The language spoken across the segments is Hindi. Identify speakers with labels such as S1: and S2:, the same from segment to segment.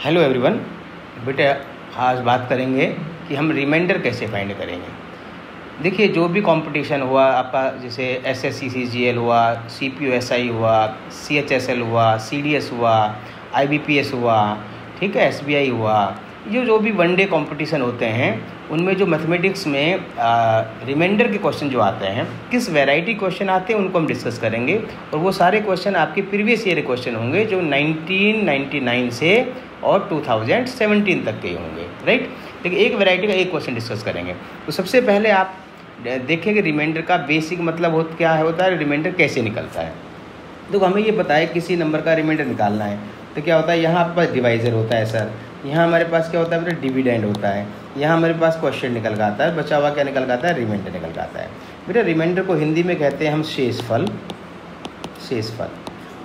S1: Hello everyone. बेटा आज बात करेंगे कि हम रिमाइंडर कैसे फाइंड करेंगे। देखिए, जो भी कंपटीशन हुआ आपका, जैसे एसएससी सीजीएल हुआ, सीपीयूएसआई हुआ, सीएचएसएल हुआ, सीडीएस हुआ, आईबीपीएस हुआ, ठीक है, एसबीआई हुआ, जो भी वनडे कंपटीशन होते हैं उनमें जो मैथमेटिक्स में रिमाइंडर के क्वेश्चन जो आते हैं, किस वैरायटी क्वेश्चन आते हैं उनको हम डिस्कस करेंगे। और वो सारे क्वेश्चन आपके प्रीवियस ईयर क्वेश्चन होंगे जो 1999 से और 2017 तक के होंगे, राइट। लेकिन एक वैरायटी का एक क्वेश्चन डिस्कस करेंगे। तो सबसे पहले आप देखेंगे रिमाइंडर का बेसिक मतलब क्या होता है, रिमाइंडर कैसे निकलता है। तो हमें ये पता है किसी नंबर का रिमाइंडर निकालना है तो क्या होता है, यहाँ आपके पास डिवाइजर होता है सर, यहाँ हमारे पास क्या होता है बेटा, डिविडेंड होता है, यहाँ हमारे पास क्वेश्चन निकल के आता है, बचा हुआ क्या निकल के आता है, रिमाइंडर निकल के आता है। बेटा रिमाइंडर को हिंदी में कहते हैं हम शेषफल,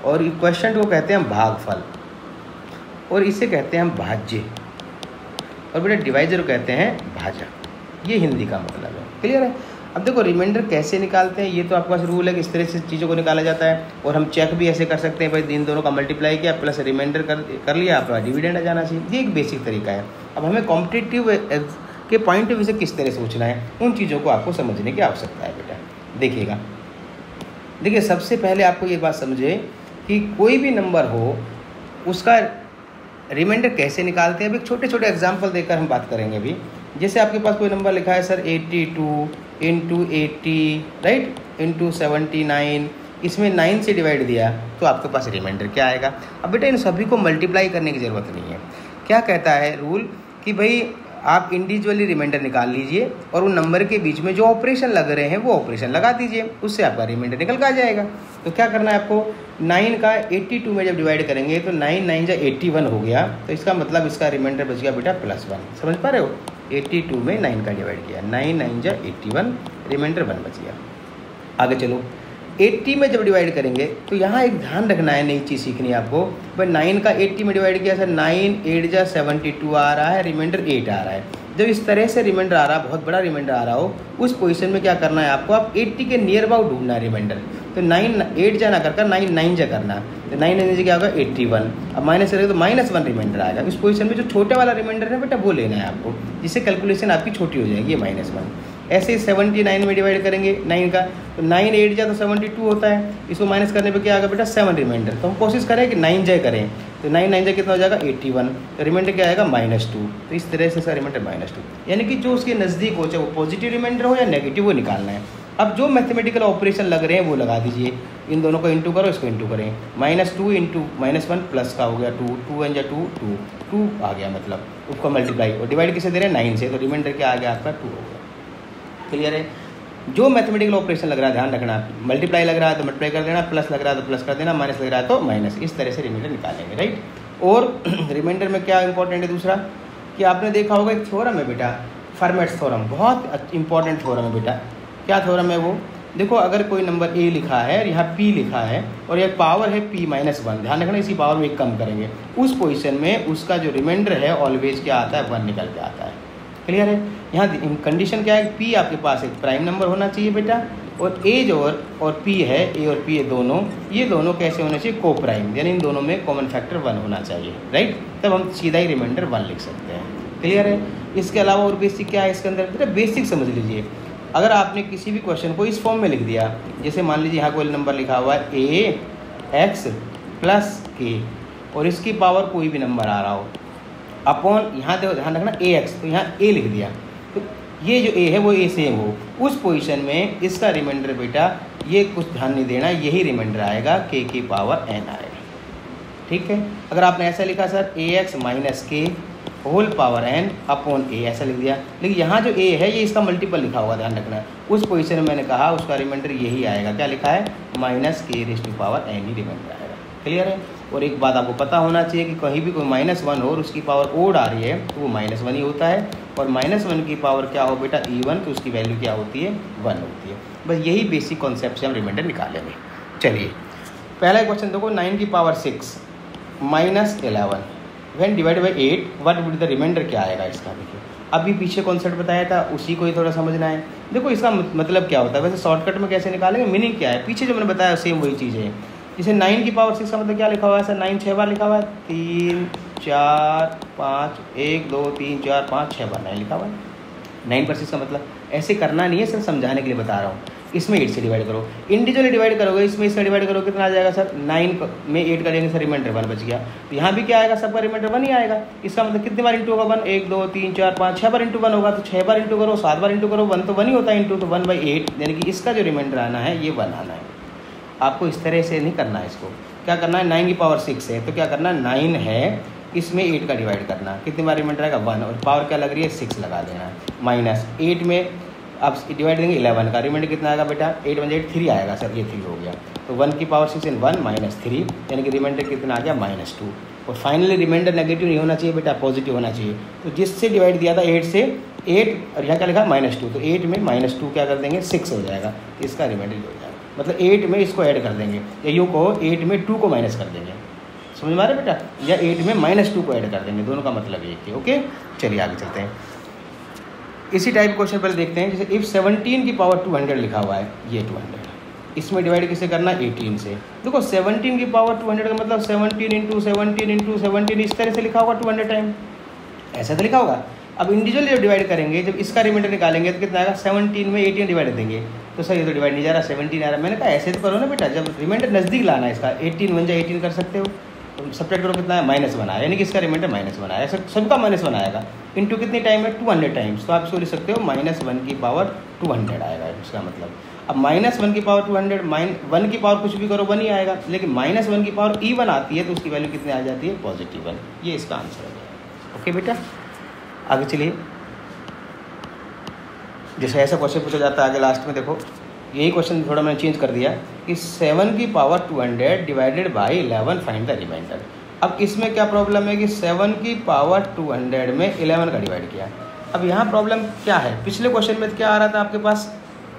S1: और क्वेश्चन को कहते हैं हम भागफल, और इसे कहते हैं हम भाज्य, और बेटा डिवाइजर को कहते हैं भाजक। ये हिंदी का मतलब है, क्लियर है। अब देखो रिमाइंडर कैसे निकालते हैं, ये तो आपके पास रूल है कि इस तरह से चीज़ों को निकाला जाता है। और हम चेक भी ऐसे कर सकते हैं, भाई इन दोनों का मल्टीप्लाई किया प्लस रिमाइंडर कर लिया, आपका डिविडेंड आ जाना चाहिए। ये एक बेसिक तरीका है। अब हमें कॉम्पिटिटिव के पॉइंट ऑफ व्यू से किस तरह सोचना है, उन चीज़ों को आपको समझने की आवश्यकता है बेटा। देखिएगा, देखिए सबसे पहले आपको ये बात समझे कि कोई भी नंबर हो उसका रिमाइंडर कैसे निकालते हैं। अब एक छोटे छोटे एग्जाम्पल देकर हम बात करेंगे अभी। जैसे आपके पास कोई नंबर लिखा है सर 82 इंटू 80, राइट, इंटू 79, इसमें 9 से डिवाइड दिया तो आपके पास रिमाइंडर क्या आएगा। अब बेटा इन सभी को मल्टीप्लाई करने की ज़रूरत नहीं है। क्या कहता है रूल कि भाई आप इंडिविजुअली रिमाइंडर निकाल लीजिए और उन नंबर के बीच में जो ऑपरेशन लग रहे हैं वो ऑपरेशन लगा दीजिए, उससे आपका रिमाइंडर निकल कर आ जाएगा। तो क्या करना है आपको, 9 का 82 में जब डिवाइड करेंगे तो 9 9 जा 81 हो गया, तो इसका मतलब इसका रिमाइंडर बच गया बेटा +1। समझ पा रहे हो, 82 में 9 का डिवाइड किया, 9 9 जा 81, रिमाइंडर 1 बच गया। आगे चलो, 80 में जब डिवाइड करेंगे तो यहाँ एक ध्यान रखना है, नई चीज़ सीखनी है आपको। भाई 9 का 80 में डिवाइड किया सर, 9 8 जा 72 आ रहा है, रिमाइंडर 8 आ रहा है। जब इस तरह से रिमाइंडर आ रहा है, बहुत बड़ा रिमाइंडर आ रहा हो, उस पोजीशन में क्या करना है आपको, आप 80 के नियर अबाउट ढूंढना है रिमाइंडर। तो 9 8 जा ना कर 9 9 जा करना, तो 9 9 क्या होगा 81। अब माइनस करेंगे तो -1 रिमाइंडर आएगा। इस पोजीशन में जो छोटे वाला रिमाइंडर है बेटा वो लेना है आपको, जिससे कैलकुलेशन आपकी छोटी हो जाएगी, -1। ऐसे ही 79 में डिवाइड करेंगे 9 का, तो 9 8 जा तो 72 होता है, इसको माइनस करने पे क्या आएगा बेटा 7 रिमाइंडर। तो हम कोशिश करें कि 9 जा करें, तो 9 9 जा कितना हो जाएगा 81, तो रिमाइंडर क्या आएगा -2। तो इस तरह से इसका रिमाइंडर -2, यानी कि जो उसके नज़दीक हो, चाहे वो पॉजिटिव रिमाइंडर हो या नेगेटिव, वो निकालना है। अब जो मैथमेटिकल ऑपरेशन लग रहे हैं वो लगा दीजिए, इन दोनों को इंटू करो, इसको इंटू करें, -2 इंटू -1 प्लस का हो गया 2, 2 1 जा 2 आ गया, मतलब उसको मल्टीप्लाई, और डिवाइड किसे दे रहे हैं 9 से, तो रिमाइंडर क्या आ गया आपका 2 हो गया। क्लियर है। जो मैथमेटिकल ऑपरेशन लग रहा है ध्यान रखना, मल्टीप्लाई लग रहा है तो मल्टीप्लाई कर देना, प्लस लग रहा है तो प्लस कर देना, माइनस लग रहा है तो माइनस, इस तरह से रिमाइंडर निकालेंगे, राइट। और रिमाइंडर में क्या इंपॉर्टेंट है दूसरा, कि आपने देखा होगा एक थ्योरम है बेटा, फर्मेट्स थ्योरम, बहुत इंपॉर्टेंट थ्योरम है बेटा। क्या थ्योरम है वो, देखो अगर कोई नंबर a लिखा है और यहाँ p लिखा है और एक पावर है p-1, ध्यान रखना इसी पावर में एक कम करेंगे, उस पोजीशन में उसका जो रिमाइंडर है ऑलवेज क्या आता है 1 निकल के आता है। क्लियर है। यहाँ कंडीशन क्या है, p आपके पास एक प्राइम नंबर होना चाहिए बेटा, और a जो और p है, a और p दोनों, ये दोनों कैसे होने चाहिए, को प्राइम, यानी इन दोनों में कॉमन फैक्टर 1 होना चाहिए, राइट। तब हम सीधा ही रिमाइंडर 1 लिख सकते हैं। क्लियर है। इसके अलावा और बेसिक क्या है इसके अंदर बेटा, बेसिक समझ लीजिए। अगर आपने किसी भी क्वेश्चन को इस फॉर्म में लिख दिया, जैसे मान लीजिए यहाँ कोई नंबर लिखा हुआ है ax + k, और इसकी पावर कोई भी नंबर आ रहा हो, अपॉन यहाँ देखो ध्यान रखना ax, तो यहाँ a लिख दिया, तो ये जो a है वो a सेम हो, उस पोजीशन में इसका रिमाइंडर बेटा, ये कुछ ध्यान नहीं देना, यही रिमाइंडर आएगा, k की पावर n आएगा। ठीक है। अगर आपने ऐसा लिखा sir ax - k whole power n upon a, ऐसा लिख दिया, लेकिन यहाँ जो a है ये इसका मल्टीपल लिखा होगा, ध्यान रखना। उस पोजीशन में मैंने कहा उसका रिमाइंडर यही आएगा, क्या लिखा है -k⁻n ही रिमाइंडर आएगा। क्लियर है। और एक बात आपको पता होना चाहिए कि कहीं भी कोई -1 हो और उसकी पावर ओड आ रही है तो वो -1 ही होता है, और -1 की पावर क्या हो बेटा even, तो उसकी वैल्यू क्या होती है 1 होती है। बस यही बेसिक कॉन्सेप्ट से हम रिमाइंडर निकालेंगे। चलिए पहला क्वेश्चन देखो, 9 की power 6 -11 when divide by 8 what would the remainder, क्या आएगा इसका। देखिए अभी पीछे कॉन्सेप्ट बताया था, उसी को ही थोड़ा समझना है। देखो इसका मतलब क्या होता है, वैसे शॉर्टकट में कैसे निकालेंगे, मीनिंग क्या है, पीछे जो मैंने बताया सेम वही चीज़ है। जैसे 9 की पावर 6 का मतलब क्या लिखा हुआ है सर, 9 6 बार लिखा हुआ है, 3 4 5 1 2 3 4 5 6 बार 9 लिखा हुआ है। 9% का मतलब ऐसे करना नहीं है, सिर्फ समझाने के लिए बता रहा हूँ। इसमें 8 से डिवाइड करो, इंडिविजुअली डिवाइड करोगे, इसमें इसका डिवाइड करो कितना आ जाएगा सर 9 में 8 करेंगे सर रिमाइंडर 1 बच गया। तो यहाँ भी क्या आएगा, सबका रिमाइंडर 1 ही आएगा। इसका मतलब कितनी बार इंटू होगा 1 1 2 3 4 5 6 बार इंटू 1 होगा। तो 6 बार इंटू करो, 7 बार इंटू करो, 1 तो 1 ही होता है इंटू, तो 1/8 यानी कि इसका जो रिमाइंडर आना है ये 1 आना है। आपको इस तरह से नहीं करना है, इसको क्या करना है 9 की पावर 6 है तो क्या करना है 9 है इसमें 8 का डिवाइड करना, कितनी बार रिमाइंडर आएगा 1 और पावर क्या लग रही है 6 लगा देना, माइनस 8 में अब डिवाइड देंगे 11 का रिमाइंडर कितना आएगा बेटा 8 1 8 3 आएगा सर, ये 3 हो गया। तो 1 की पावर 6 इन 1 -3 यानी कि रिमाइंडर कितना आ गया -2। और फाइनली रिमाइंडर नेगेटिव नहीं होना चाहिए बेटा, पॉजिटिव होना चाहिए। तो जिससे डिवाइड दिया था 8 से 8 और यहाँ क्या लिखा -2, तो 8 में -2 क्या कर देंगे 6 हो जाएगा, इसका रिमाइंडर हो जाएगा। मतलब 8 में इसको ऐड कर देंगे, या यूँ को 8 में 2 को माइनस कर देंगे, समझ में आ रहा है बेटा, या 8 में -2 को ऐड कर देंगे, दोनों का मतलब एक ही। ओके चलिए आगे चलते हैं। इसी टाइप क्वेश्चन पहले देखते हैं। जैसे इफ 17 की पावर 200 लिखा हुआ है, ये 200 इसमें डिवाइड किससे करना 18 से। देखो 17 की पावर 200 का मतलब 17 × 17 × 17 इस तरह से लिखा होगा 200 टाइम, ऐसा तो लिखा होगा। अब इंडिविजुअली जब डिवाइड करेंगे, जब इसका रिमाइंडर निकालेंगे तो कितना आएगा 17 में 18 डिवाइड देंगे, तो सर ये तो डिवाइड नहीं जा रहा 17 आ रहा। मैंने कहा ऐसे तो करो ना बेटा, जब रिमाइंडर नज़दीक लाना है इसका 18 1 जा 18 कर सकते हो, तो सब्ट्रैक्ट करो कितना है -1 आया, यानी कि इसका रिमाइंडर -1 आया, सबका -1 आएगा। इंटू कितनी टाइम है 200 टाइम्स, तो आप इसको लिख सकते हो -1 की पावर 200 आएगा इसका मतलब। अब -1 की पावर 200 1 की पावर कुछ भी करो 1 ही आएगा, लेकिन -1 की पावर even आती है तो उसकी वैल्यू कितनी आ जाती है +1। ये इसका आंसर हो जाएगा। ओके बेटा आगे चलिए। जैसे ऐसा क्वेश्चन पूछा जाता है आगे लास्ट में, देखो यही क्वेश्चन थोड़ा मैंने चेंज कर दिया कि 7 की power 200 divided by 11 find the remainder. अब इसमें क्या प्रॉब्लम है कि 7 की पावर 200 में 11 का डिवाइड किया। अब यहाँ प्रॉब्लम क्या है, पिछले क्वेश्चन में क्या आ रहा था आपके पास,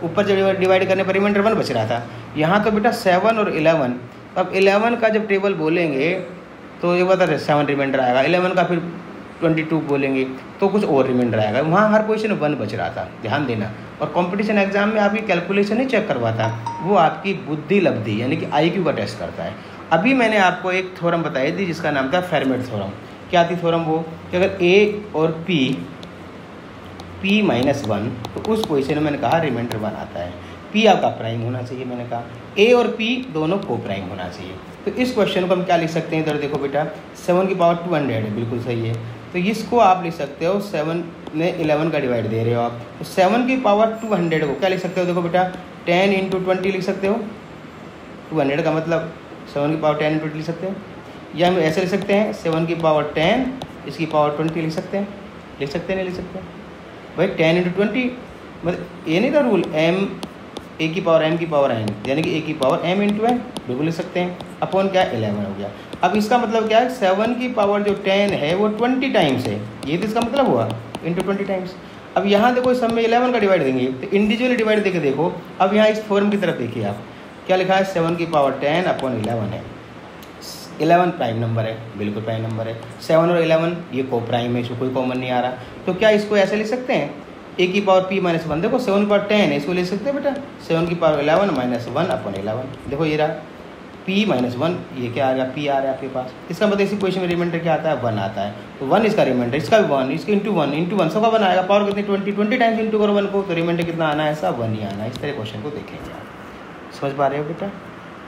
S1: ऊपर जब डिवाइड करने पर रिमाइंडर 1 बच रहा था, यहाँ तो बेटा 7 और 11। अब 11 का जब टेबल बोलेंगे तो ये बता 7 रिमाइंडर आएगा, 11 का फिर 22 बोलेंगे तो कुछ और रिमाइंडर आएगा। वहाँ हर पोजीशन 1 बच रहा था, ध्यान देना। और कंपटीशन एग्जाम में आपकी कैलकुलेशन नहीं चेक करवाता, वो आपकी बुद्धि लब्धि यानी कि IQ का टेस्ट करता है। अभी मैंने आपको एक थ्योरम बताई थी जिसका नाम था फेरमेट थ्योरम। क्या थी थ्योरम वो, कि अगर A और P -1 तो उस पोजीशन में मैंने कहा रिमाइंडर 1 आता है। P आपका प्राइम होना चाहिए, मैंने कहा A और P दोनों को प्राइम होना चाहिए। तो इस क्वेश्चन को हम क्या लिख सकते हैं, इधर देखो बेटा 7 की पावर 200 है, बिल्कुल सही है। तो इसको आप लिख सकते हो 7 में 11 का डिवाइड दे रहे हो आप, तो 7 की पावर 200 को क्या लिख सकते हो, देखो बेटा 10 × 20 लिख सकते हो। 200 का मतलब 7 की पावर 10 × 20 लिख सकते हो, या हम ऐसे लिख सकते हैं 7 की पावर 10 इसकी पावर 20 लिख सकते हैं, लिख सकते हैं नहीं लिख सकते हैं भाई 10 × 20 मतलब ये नहीं था रूल A की पावर M की पावर n यानी कि A की पावर M × n बिल्कुल लिख सकते हैं, अपॉन क्या 11 हो गया। अब इसका मतलब क्या है 7 की पावर जो 10 है वो 20 टाइम्स है, ये तो इसका मतलब हुआ × 20 टाइम्स। अब यहाँ देखो सब में 11 का डिवाइड देंगे तो इंडिविजुअली डिवाइड देके देखो। अब यहाँ इस थ्योरम की तरफ देखिए आप, क्या लिखा है 7 की पावर 10 अपॉन 11 है। 11 प्राइम नंबर है, बिल्कुल प्राइम नंबर है। 7 और 11 ये को प्राइम है, इसको कोई कॉमन नहीं आ रहा, तो क्या इसको ऐसे लिख सकते हैं A की पावर P -1, देखो 7 की पावर 10 है, इसको ले सकते हैं बेटा 7 की पावर 11 -1 अपॉन 11। देखो ये रहा P -1, ये क्या आ गया P आ रहा है आपके पास। इसका मतलब इसी पोजीशन में रिमाइंडर क्या आता है 1 आता है, तो 1 इसका रिमाइंडर, इसका भी 1, इसका × 1 सबका 1 आएगा। पावर कितनी 20 टाइम्स इंटू करो 1 को, तो रिमाइंडर कितना आना है ऐसा 1 ही आना है। इस तरह क्वेश्चन को देखेंगे आप, समझ पा रहे हो बेटा,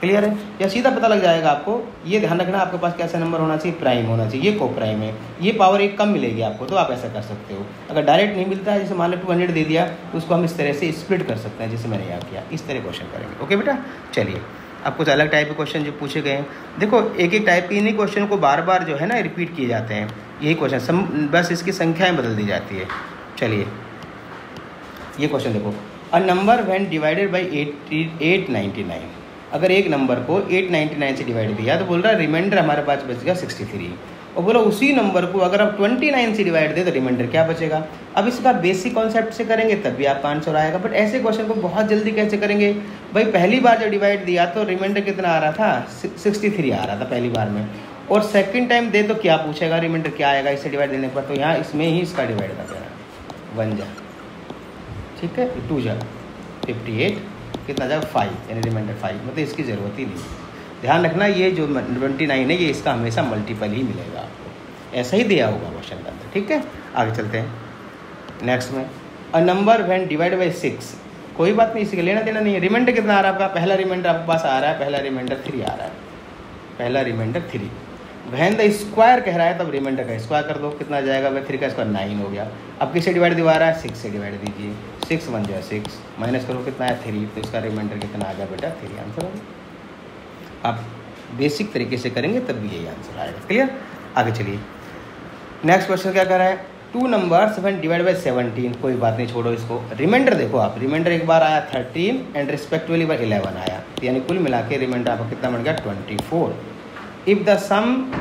S1: क्लियर है, या सीधा पता लग जाएगा आपको। ये ध्यान रखना आपके पास कैसा नंबर होना चाहिए, प्राइम होना चाहिए, ये को प्राइम है, ये पावर 1 कम मिलेगी आपको, तो आप ऐसा कर सकते हो। अगर डायरेक्ट नहीं मिलता है, जैसे मान लो 200 दे दिया, तो उसको हम इस तरह से स्प्लिट कर सकते हैं जैसे मैंने यहाँ किया, इस तरह क्वेश्चन करेंगे। ओके बेटा चलिए, अब कुछ अलग टाइप के क्वेश्चन जो पूछे गए हैं, देखो एक एक टाइप के इन्हीं क्वेश्चन को बार बार जो है ना रिपीट किए जाते हैं, यही क्वेश्चन बस इसकी संख्याएँ बदल दी जाती है। चलिए ये क्वेश्चन देखो, a number when divided by 899, अगर एक नंबर को 899 से डिवाइड किया तो बोल रहा है रिमाइंडर हमारे पास बच गया 63, और बोलो उसी नंबर को अगर आप 29 से डिवाइड दे तो रिमाइंडर क्या बचेगा। अब इसका बेसिक कॉन्सेप्ट से करेंगे तब भी आपका आंसर आएगा, बट ऐसे क्वेश्चन को बहुत जल्दी कैसे करेंगे भाई। पहली बार जब डिवाइड दिया तो रिमाइंडर कितना आ रहा था 63 आ रहा था पहली बार में, और सेकंड टाइम दे तो क्या पूछेगा रिमाइंडर क्या आएगा इससे डिवाइड देने पर, तो यहाँ इसमें ही इसका डिवाइड कर देना 1 जा, ठीक है 2 जा 58 कितना जाएगा 5 यानी रिमाइंडर 5, मतलब इसकी ज़रूरत ही नहीं। ध्यान रखना ये जो 29 है ये इसका हमेशा मल्टीपल ही मिलेगा आपको, ऐसा ही दिया होगा क्वेश्चन का आंसर। ठीक है, आगे चलते हैं नेक्स्ट में। A number when divide by 6, कोई बात नहीं, इसके लेना देना नहीं है। रिमाइंडर कितना आ रहा है आपका, पहला रिमाइंडर आपके पास आ रहा है, पहला रिमाइंडर 3 आ रहा है, पहला रिमाइंडर 3। व्हेन द स्क्वायर कह रहा है तब रिमाइंडर का स्क्वायर कर दो, कितना आ जाएगा भाई, 3 का स्क्वायर 9 हो गया। अब किससे डिवाइड दिवा रहा है, 6 से डिवाइड दीजिए, 6 1 जो है 6, माइनस करो कितना है 3, तो इसका रिमाइंडर कितना आ गया बेटा 3, आंसर होगा। आप बेसिक तरीके से करेंगे तब भी यही आंसर आएगा। क्लियर, आगे चलिए नेक्स्ट क्वेश्चन क्या कर रहा है, 2 नंबर्स व्हेन डिवाइड बाई 17, कोई बात नहीं छोड़ो इसको। रिमाइंडर देखो आप, रिमाइंडर एक बार आया 13 एंड रिस्पेक्टिवली बार 11 आया, यानी कुल मिला के रिमाइंडर आपका कितना बन गया 24। इफ द सम,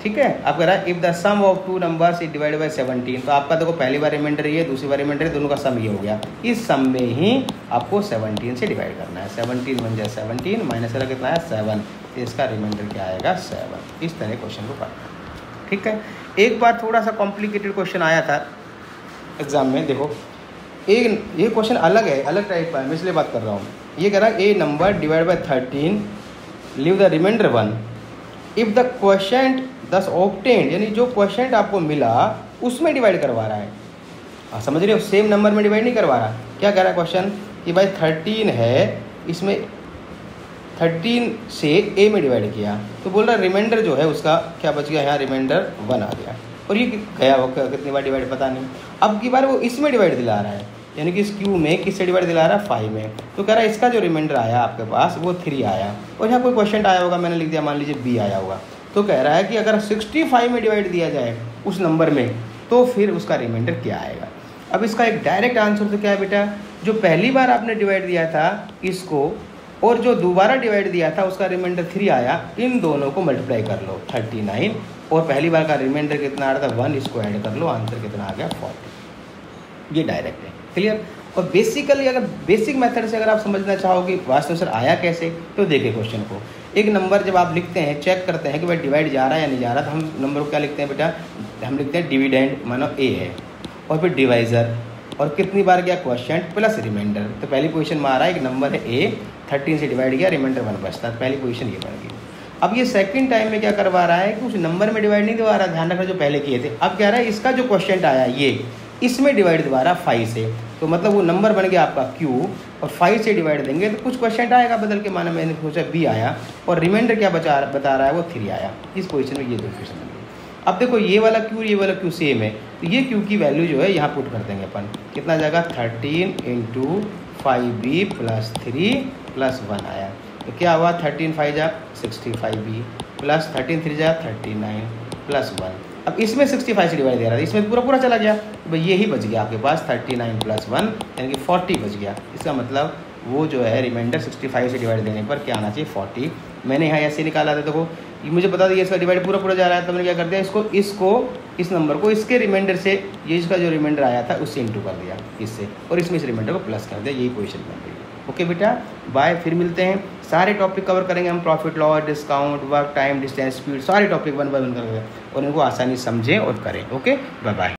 S1: ठीक है, आप कह रहा है if the sum of 2 numbers is divide by 17, तो आपका देखो पहली बार रिमाइंडर ये, दूसरी बार रिमाइंडर, दोनों का सम ये हो गया। इस सम में ही आपको 17 से डिवाइड करना है, 17 बन जाए 17 माइनस वाला कितना है 7, तो इसका रिमाइंडर क्या आएगा 7। इस तरह क्वेश्चन को करना। ठीक है, एक बार थोड़ा सा कॉम्प्लिकेटेड क्वेश्चन आया था एग्जाम में, देखो एक ये क्वेश्चन अलग है, अलग टाइप का है, मैं इसलिए बात कर रहा हूँ। ये कह रहा है a number divide by 13 leave the remainder 1 if the question thus obtained, यानी जो क्वेश्चन आपको मिला उसमें डिवाइड करवा रहा है। समझ रहे हो, सेम नंबर में डिवाइड नहीं करवा रहा। क्या कह रहा है क्वेश्चन कि भाई 13 है, इसमें 13 से ए में डिवाइड किया, तो बोल रहा है रिमाइंडर जो है उसका क्या बच गया, यहाँ रिमाइंडर 1 आ गया, और ये गया वो कितनी बार डिवाइड पता नहीं। अब की बार वो इसमें डिवाइड दिला रहा है, यानी कि इस क्यू में किससे डिवाइड दिला रहा है 5 में, तो कह रहा है इसका जो रिमाइंडर आया आपके पास वो 3 आया, और यहाँ कोई क्वेश्चन आया होगा, मैंने लिख दिया मान लीजिए बी आया होगा, तो कह रहा है कि अगर 65 में डिवाइड दिया जाए उस नंबर में तो फिर उसका रिमाइंडर क्या आएगा। अब इसका एक डायरेक्ट आंसर तो क्या है बेटा, जो पहली बार आपने डिवाइड दिया था इसको और जो दोबारा डिवाइड दिया था उसका रिमाइंडर 3 आया, इन दोनों को मल्टीप्लाई कर लो 39, और पहली बार का रिमाइंडर कितना आ रहा था 1, इसको ऐड कर लो, आंसर कितना आ गया 40। ये डायरेक्ट है। क्लियर, और बेसिकली अगर बेसिक मेथड से अगर आप समझना चाहोगे वास्तव में सर आया कैसे, तो देखिए क्वेश्चन को, एक नंबर जब आप लिखते हैं चेक करते हैं कि भाई डिवाइड जा रहा है या नहीं जा रहा, तो हम नंबर को क्या लिखते हैं बेटा, हम लिखते हैं डिविडेंड, मानो ए है, और फिर डिवाइज़र, और कितनी बार गया क्वेश्चन प्लस रिमाइंडर। तो पहली पोजीशन में आ रहा है एक नंबर है ए, 13 से डिवाइड किया, रिमाइंडर 1 बचता है, पहली पोजीशन ये बन गई। अब ये सेकंड टाइम में क्या करवा रहा है कि उस नंबर में डिवाइड नहीं दिवा रहा, ध्यान रखना जो पहले किए थे। अब कह रहा है इसका जो क्वेश्चन आया ये इसमें डिवाइड दिवा रहा 5 से, तो मतलब वो नंबर बन गया आपका Q, और 5 से डिवाइड देंगे तो कुछ क्वेश्चन आएगा बदल के, माना मैंने सोचा B आया, और रिमाइंडर क्या बता रहा है वो 3 आया। इस पोजीशन में ये दो क्वेश्चन बन गए। अब देखो ये वाला Q ये वाला Q सेम है, तो ये Q की वैल्यू जो है यहाँ पुट कर देंगे अपन, कितना जाएगा 13 × 5B + 3 + 1 आया, तो क्या हुआ 13 5 जा 65B प्लस 13 3 जा 39 + 1। अब इसमें 65 से डिवाइड दे रहा था, इसमें पूरा पूरा चला गया, तो भाई यही बच गया आपके पास 39 + 1 यानी कि 40 बच गया। इसका मतलब वो जो है रिमाइंडर 65 से डिवाइड देने पर क्या आना चाहिए 40। मैंने यहाँ ऐसे निकाला था, देखो मुझे बता दिया इसका डिवाइड पूरा पूरा जा रहा है, तो मैंने क्या कर दिया इसको इस नंबर को इसके रिमाइंडर से, ये इसका जो रिमाइंडर आया था उससे इंटू कर दिया इससे, और इसमें इस रिमाइंडर को प्लस कर दिया, यही पोजीशन बन गई। ओके बेटा, बाय, फिर मिलते हैं। सारे टॉपिक कवर करेंगे हम, profit loss, discount, work time, distance, speed, सारे टॉपिक 1 बाय 1 करेंगे, और इनको आसानी समझें और करें। Okay, bye bye.